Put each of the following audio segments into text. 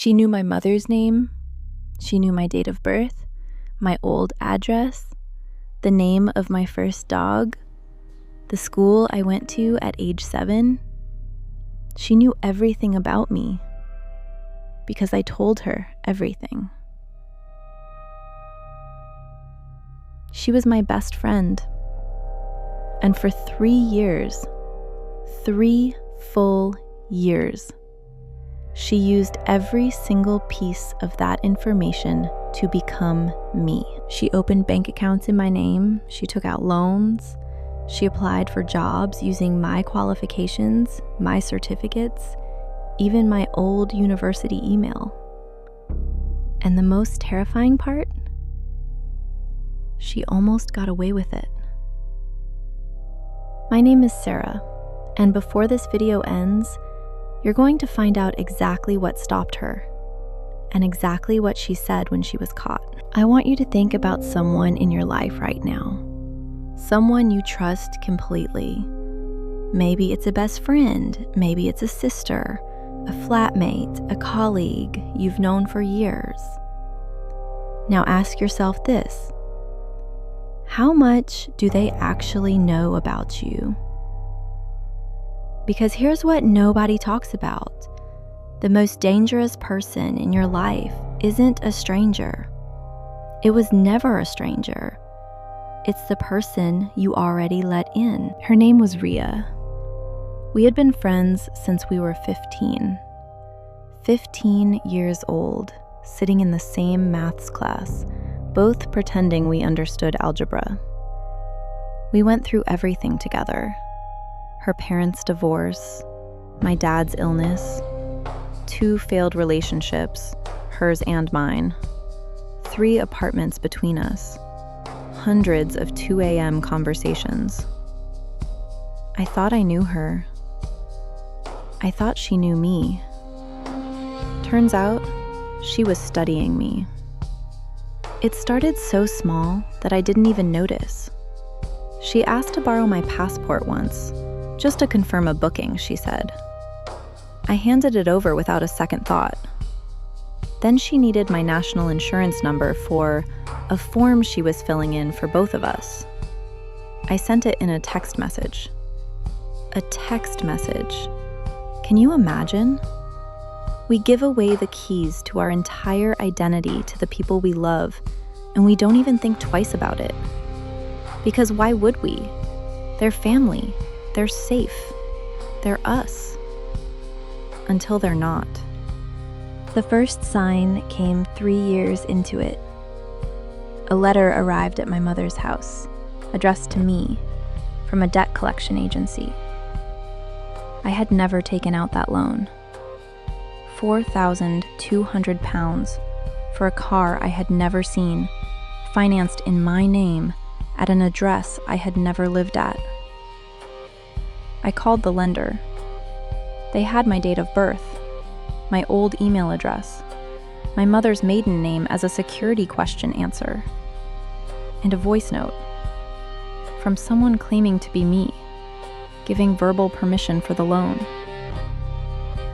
She knew my mother's name. She knew my date of birth, my old address, the name of my first dog, the school I went to at age 7. She knew everything about me because I told her everything. She was my best friend. And for 3 years, 3 full years, she used every single piece of that information to become me. She opened bank accounts in my name. She took out loans. She applied for jobs using my qualifications, my certificates, even my old university email. And the most terrifying part? She almost got away with it. My name is Sarah, and before this video ends, you're going to find out exactly what stopped her and exactly what she said when she was caught. I want you to think about someone in your life right now, someone you trust completely. Maybe it's a best friend, maybe it's a sister, a flatmate, a colleague you've known for years. Now ask yourself this: how much do they actually know about you? Because here's what nobody talks about. The most dangerous person in your life isn't a stranger. It was never a stranger. It's the person you already let in. Her name was Riya. We had been friends since we were 15. 15 years old, sitting in the same maths class, both pretending we understood algebra. We went through everything together. Her parents' divorce, my dad's illness, 2 failed relationships, hers and mine, 3 apartments between us, hundreds of 2 a.m. conversations. I thought I knew her. I thought she knew me. Turns out, she was studying me. It started so small that I didn't even notice. She asked to borrow my passport once, just to confirm a booking, she said. I handed it over without a second thought. Then she needed my national insurance number for a form she was filling in for both of us. I sent it in a text message. A text message. Can you imagine? We give away the keys to our entire identity to the people we love, and we don't even think twice about it. Because why would we? They're family. They're safe. They're us. Until they're not. The first sign came 3 years into it. A letter arrived at my mother's house, addressed to me, from a debt collection agency. I had never taken out that loan. £4,200 for a car I had never seen, financed in my name at an address I had never lived at. I called the lender. They had my date of birth, my old email address, my mother's maiden name as a security question answer, and a voice note from someone claiming to be me, giving verbal permission for the loan.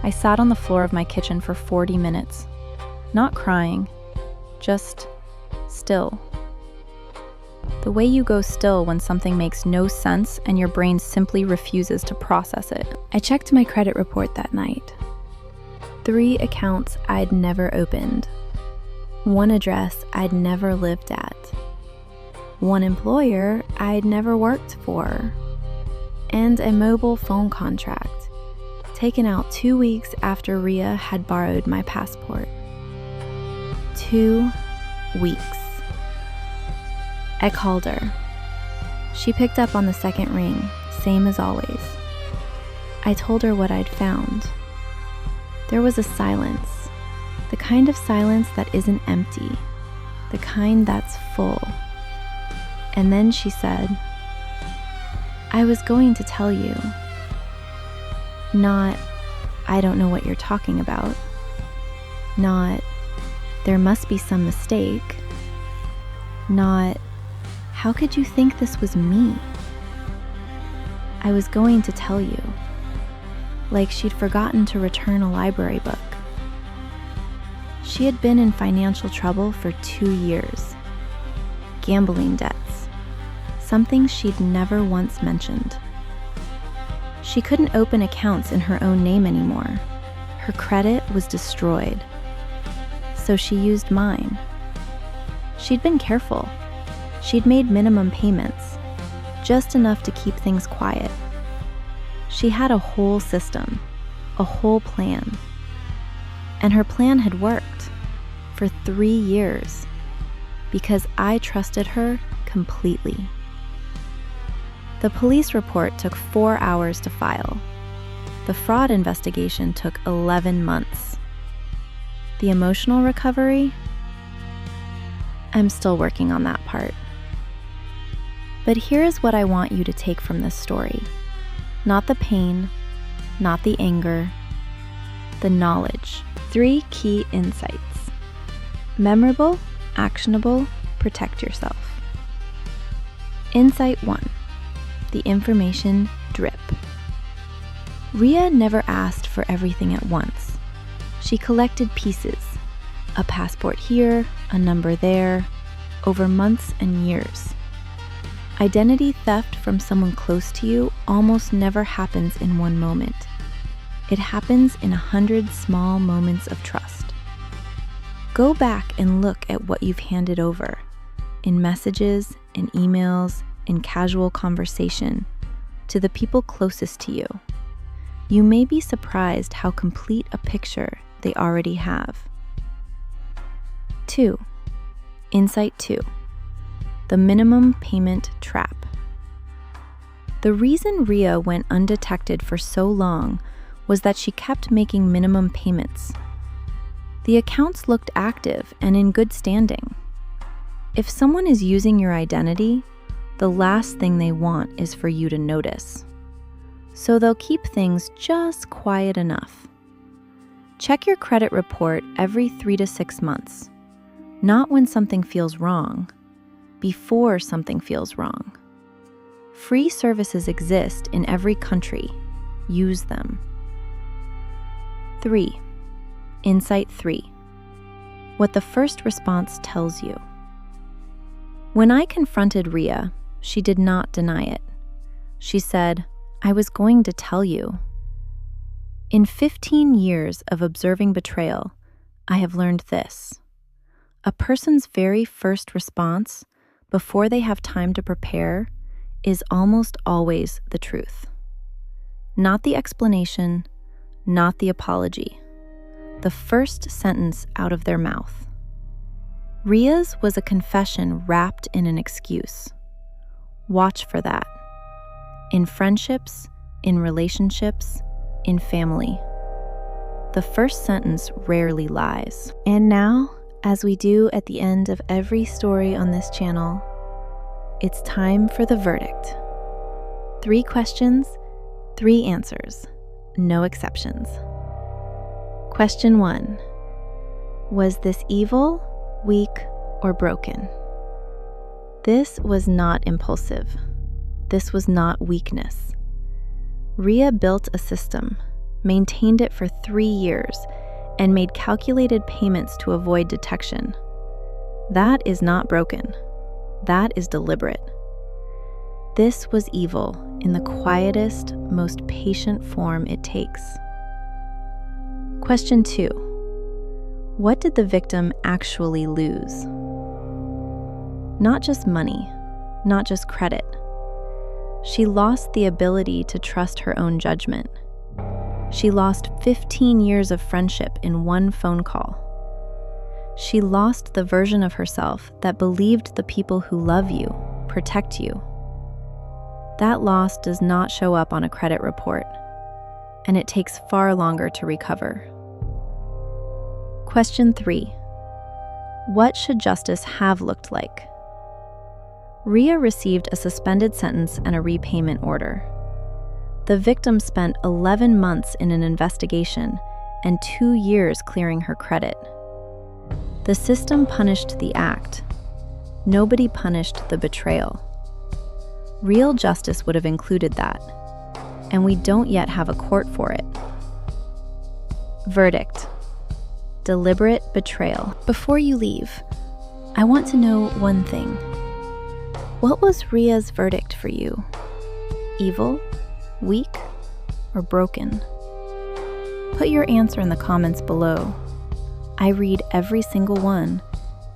I sat on the floor of my kitchen for 40 minutes, not crying, just still. The way you go still when something makes no sense and your brain simply refuses to process it. I checked my credit report that night. 3 accounts I'd never opened. 1 address I'd never lived at. 1 employer I'd never worked for. And a mobile phone contract, taken out 2 weeks after Riya had borrowed my passport. 2 weeks. I called her. She picked up on the second ring, same as always. I told her what I'd found. There was a silence, the kind of silence that isn't empty, the kind that's full. And then she said, "I was going to tell you." Not, "I don't know what you're talking about." Not, "There must be some mistake." Not, "How could you think this was me?" I was going to tell you. Like she'd forgotten to return a library book. She had been in financial trouble for 2 years. Gambling debts, something she'd never once mentioned. She couldn't open accounts in her own name anymore. Her credit was destroyed. So she used mine. She'd been careful. She'd made minimum payments, just enough to keep things quiet. She had a whole system, a whole plan. And her plan had worked for 3 years because I trusted her completely. The police report took 4 hours to file. The fraud investigation took 11 months. The emotional recovery? I'm still working on that part. But here is what I want you to take from this story. Not the pain, not the anger, the knowledge. 3 key insights. Memorable, actionable, protect yourself. Insight 1. The information drip. Riya never asked for everything at once. She collected pieces, a passport here, a number there, over months and years. Identity theft from someone close to you almost never happens in one moment. It happens in 100 small moments of trust. Go back and look at what you've handed over, in messages, in emails, in casual conversation, to the people closest to you. You may be surprised how complete a picture they already have. 2. Insight 2. The minimum payment trap. The reason Riya went undetected for so long was that she kept making minimum payments. The accounts looked active and in good standing. If someone is using your identity, the last thing they want is for you to notice. So they'll keep things just quiet enough. Check your credit report every 3 to 6 months. Not when something feels wrong, before something feels wrong. Free services exist in every country. Use them. 3. Insight 3. What the first response tells you. When I confronted Riya, she did not deny it. She said, "I was going to tell you." In 15 years of observing betrayal, I have learned this. A person's very first response, before they have time to prepare, is almost always the truth. Not the explanation, not the apology. The first sentence out of their mouth. Riya's was a confession wrapped in an excuse. Watch for that. In friendships, in relationships, in family. The first sentence rarely lies. And now, as we do at the end of every story on this channel, it's time for the verdict. 3 questions, 3 answers, no exceptions. Question 1. Was this evil, weak, or broken? This was not impulsive. This was not weakness. Riya built a system, maintained it for 3 years, and made calculated payments to avoid detection. That is not broken. That is deliberate. This was evil in the quietest, most patient form it takes. Question 2. What did the victim actually lose? Not just money, not just credit. She lost the ability to trust her own judgment. She lost 15 years of friendship in one phone call. She lost the version of herself that believed the people who love you protect you. That loss does not show up on a credit report, and it takes far longer to recover. Question 3. What should justice have looked like? Riya received a suspended sentence and a repayment order. The victim spent 11 months in an investigation and 2 years clearing her credit. The system punished the act. Nobody punished the betrayal. Real justice would have included that, and we don't yet have a court for it. Verdict. Deliberate betrayal. Before you leave, I want to know one thing. What was Riya's verdict for you? Evil, weak, or broken? Put your answer in the comments below. I read every single one,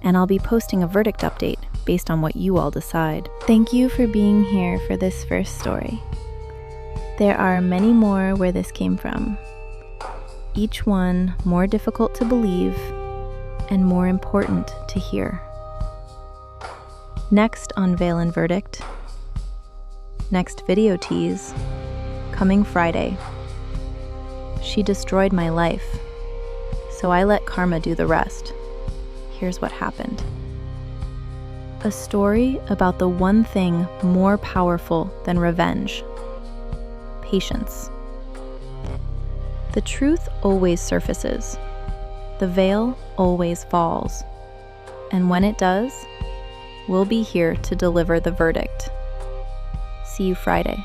and I'll be posting a verdict update based on what you all decide. Thank you for being here for this first story. There are many more where this came from, each one more difficult to believe and more important to hear. Next on Veil and Verdict, next video tease, coming Friday. She destroyed my life, so I let karma do the rest. Here's what happened. A story about the one thing more powerful than revenge: patience. The truth always surfaces. The veil always falls. And when it does, we'll be here to deliver the verdict. See you Friday.